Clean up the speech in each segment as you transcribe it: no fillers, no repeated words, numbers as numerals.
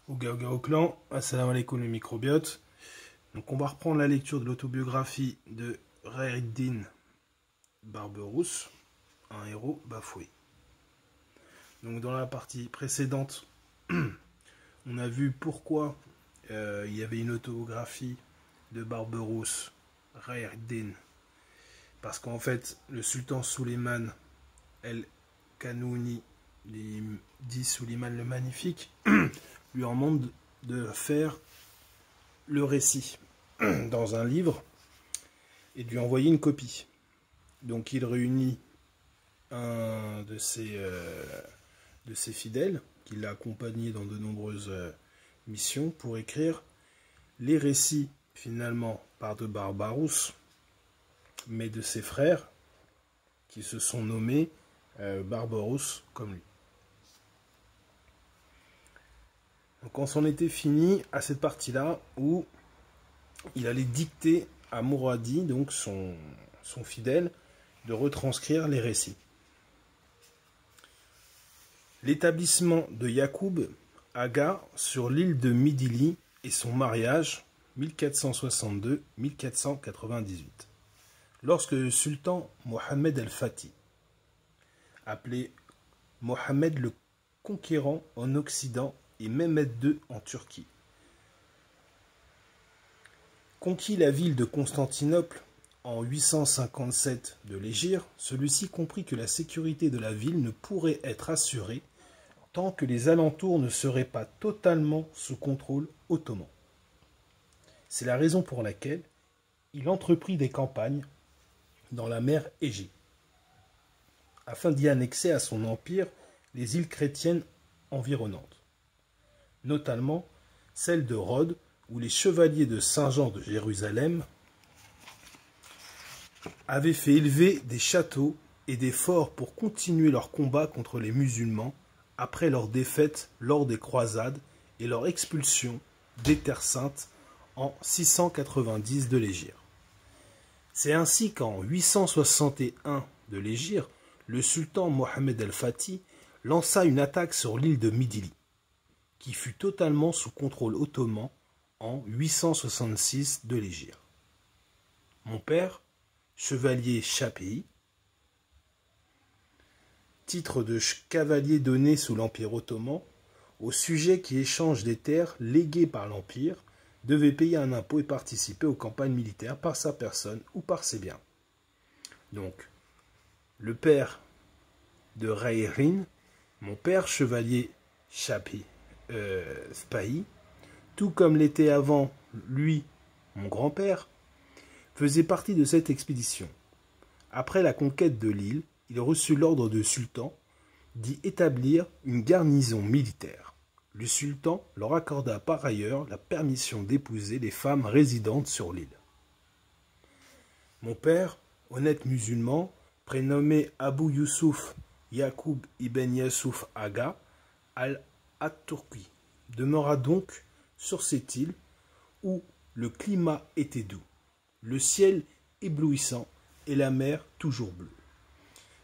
Ouga au clan, assalamu alaikum le microbiote. Donc on va reprendre la lecture de l'autobiographie de Khaireddin Barberousse, un héros bafoué. Donc dans la partie précédente, on a vu pourquoi il y avait une autobiographie de Barberousse, Khaireddin. Parce qu'en fait, le sultan Suleiman el-Kanouni, dit Suleiman le Magnifique, lui en demande de faire le récit dans un livre et de lui envoyer une copie. Donc il réunit un de ses fidèles qui l'a accompagné dans de nombreuses missions pour écrire les récits finalement par de Barberousse, mais de ses frères qui se sont nommés Barberousse comme lui. Donc on s'en était fini à cette partie-là où il allait dicter à Mouradi, donc son fidèle, de retranscrire les récits. L'établissement de Yacoub Aga sur l'île de Midili et son mariage 1462-1498. Lorsque le sultan Mohammed el-Fatih, appelé Mohammed le Conquérant en Occident et Mehmed II en Turquie, conquit la ville de Constantinople en 857 de l'Hégire, celui-ci comprit que la sécurité de la ville ne pourrait être assurée tant que les alentours ne seraient pas totalement sous contrôle ottoman. C'est la raison pour laquelle il entreprit des campagnes dans la mer Égée, afin d'y annexer à son empire les îles chrétiennes environnantes, notamment celle de Rhodes, où les chevaliers de Saint-Jean de Jérusalem avaient fait élever des châteaux et des forts pour continuer leur combat contre les musulmans après leur défaite lors des croisades et leur expulsion des terres saintes en 690 de l'Hégire. C'est ainsi qu'en 861 de l'Hégire, le sultan Mohammed el-Fatih lança une attaque sur l'île de Midili, qui fut totalement sous contrôle ottoman en 866 de l'Hégire. Mon père, chevalier Chapéi, titre de cavalier donné sous l'Empire ottoman, au sujet qui échange des terres léguées par l'Empire, devait payer un impôt et participer aux campagnes militaires par sa personne ou par ses biens. Donc, le père de Khaireddin, mon père chevalier Chapéi, tout comme l'était avant lui mon grand-père, faisait partie de cette expédition. Après la conquête de l'île, il reçut l'ordre du sultan d'y établir une garnison militaire. Le sultan leur accorda par ailleurs la permission d'épouser les femmes résidentes sur l'île. Mon père, honnête musulman, prénommé Abu Yusuf Yacoub ibn Yusuf Aga al-At-Turki, demeura donc sur cette île où le climat était doux, le ciel éblouissant et la mer toujours bleue.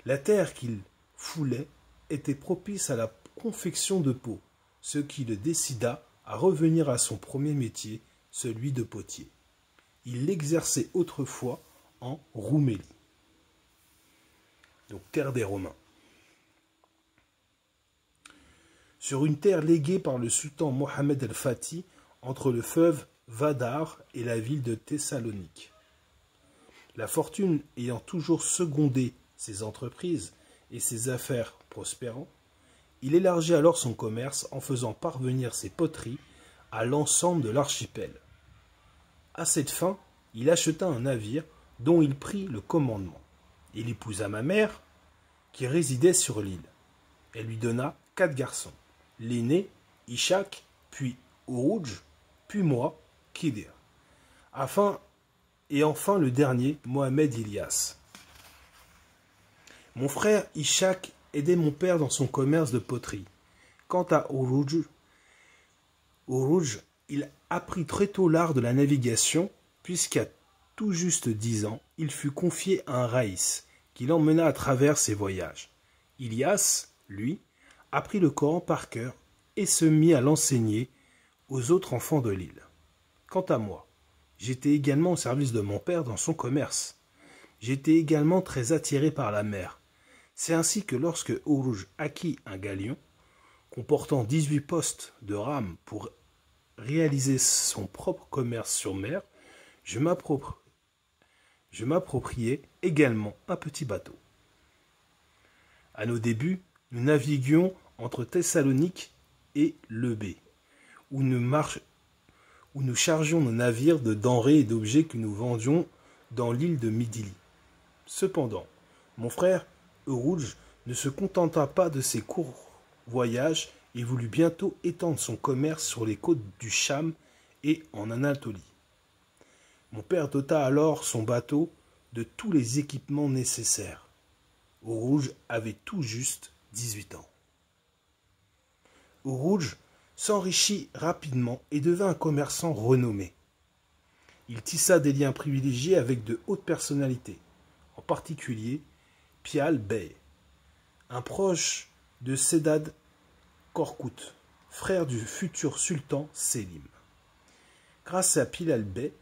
La terre qu'il foulait était propice à la confection de peaux, ce qui le décida à revenir à son premier métier, celui de potier. Il l'exerçait autrefois en Roumélie, donc terre des Romains. Sur une terre léguée par le sultan Mohammed el-Fatih entre le fleuve Vardar et la ville de Thessalonique. La fortune ayant toujours secondé ses entreprises et ses affaires prospérant, il élargit alors son commerce en faisant parvenir ses poteries à l'ensemble de l'archipel. À cette fin, il acheta un navire dont il prit le commandement. Il épousa ma mère, qui résidait sur l'île. Elle lui donna 4 garçons. L'aîné, Ishak, puis Ourouj, puis moi, Khidir. Enfin le dernier, Mohamed Ilyas. Mon frère Ishak aidait mon père dans son commerce de poterie. Quant à Ourouj, il apprit très tôt l'art de la navigation, puisqu'à tout juste 10 ans, il fut confié à un raïs qui l'emmena à travers ses voyages. Ilyas, lui, apprit le Coran par cœur et se mit à l'enseigner aux autres enfants de l'île. Quant à moi, j'étais également au service de mon père dans son commerce. J'étais également très attiré par la mer. C'est ainsi que lorsque Orouge acquit un galion, comportant 18 postes de rames pour réaliser son propre commerce sur mer, je m'appropriais également un petit bateau. À nos débuts, nous naviguions entre Thessalonique et Leubbé, où nous chargions nos navires de denrées et d'objets que nous vendions dans l'île de Midili. Cependant, mon frère Orouge ne se contenta pas de ces courts voyages et voulut bientôt étendre son commerce sur les côtes du Cham et en Anatolie. Mon père dota alors son bateau de tous les équipements nécessaires. Orouge avait tout juste 18 ans. Orouge s'enrichit rapidement et devint un commerçant renommé. Il tissa des liens privilégiés avec de hautes personnalités, en particulier Pial Bey, un proche de Sedad Korkut, frère du futur sultan Selim. Grâce à Pial Bey,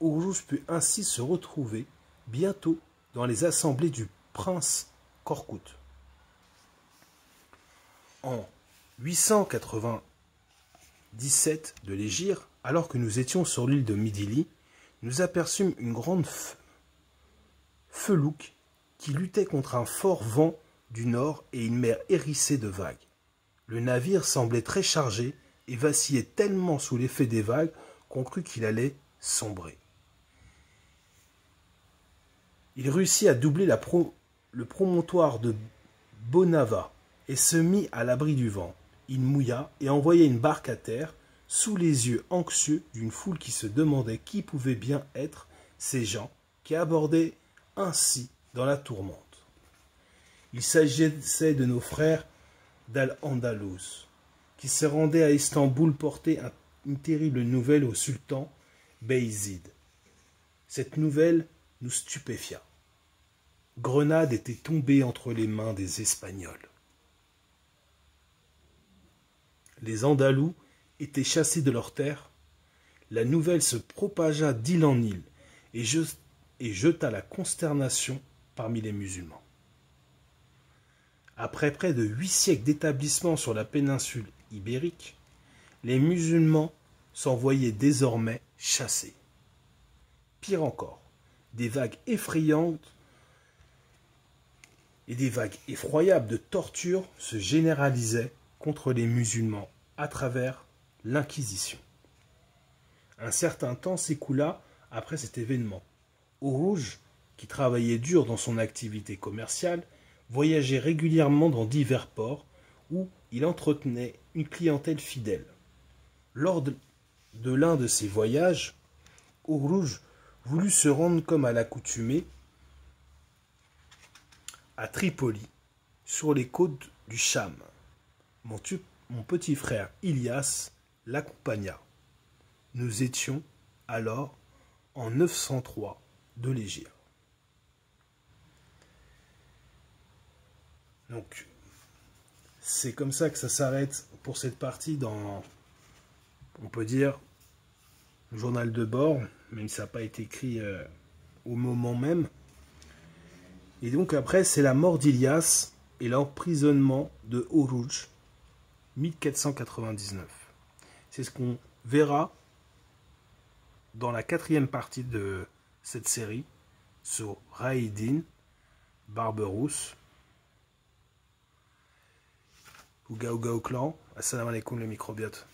Orouge put ainsi se retrouver bientôt dans les assemblées du prince Korkut. En 897 de l'Hégire, alors que nous étions sur l'île de Midili, nous aperçûmes une grande felouque qui luttait contre un fort vent du nord et une mer hérissée de vagues. Le navire semblait très chargé et vacillait tellement sous l'effet des vagues qu'on crut qu'il allait sombrer. Il réussit à doubler le promontoire de Bonava et se mit à l'abri du vent. Il mouilla et envoya une barque à terre, sous les yeux anxieux d'une foule qui se demandait qui pouvaient bien être ces gens qui abordaient ainsi dans la tourmente. Il s'agissait de nos frères d'Al-Andalus, qui se rendaient à Istanbul porter une terrible nouvelle au sultan Beyzid. Cette nouvelle nous stupéfia. Grenade était tombée entre les mains des Espagnols. Les Andalous étaient chassés de leurs terres. La nouvelle se propagea d'île en île et jeta la consternation parmi les musulmans. Après près de 8 siècles d'établissement sur la péninsule ibérique, les musulmans s'en voyaient désormais chassés. Pire encore, des vagues effrayantes et des vagues effroyables de torture se généralisaient contre les musulmans à travers l'Inquisition. Un certain temps s'écoula après cet événement. Orouge, qui travaillait dur dans son activité commerciale, voyageait régulièrement dans divers ports où il entretenait une clientèle fidèle. Lors de l'un de ces voyages, Orouge voulut se rendre comme à l'accoutumée à Tripoli, sur les côtes du Cham. Mon petit frère Ilias l'accompagna. Nous étions alors en 903 de l'Hégire. Donc, c'est comme ça que ça s'arrête pour cette partie dans, on peut dire, le journal de bord, même si ça n'a pas été écrit au moment même. Et donc après, c'est la mort d'Ilias et l'emprisonnement de Orouge, 1499. C'est ce qu'on verra dans la 4e partie de cette série sur Raïdine, Barberousse, Ouga Ouga au clan. Assalamu alaikum les microbiotes.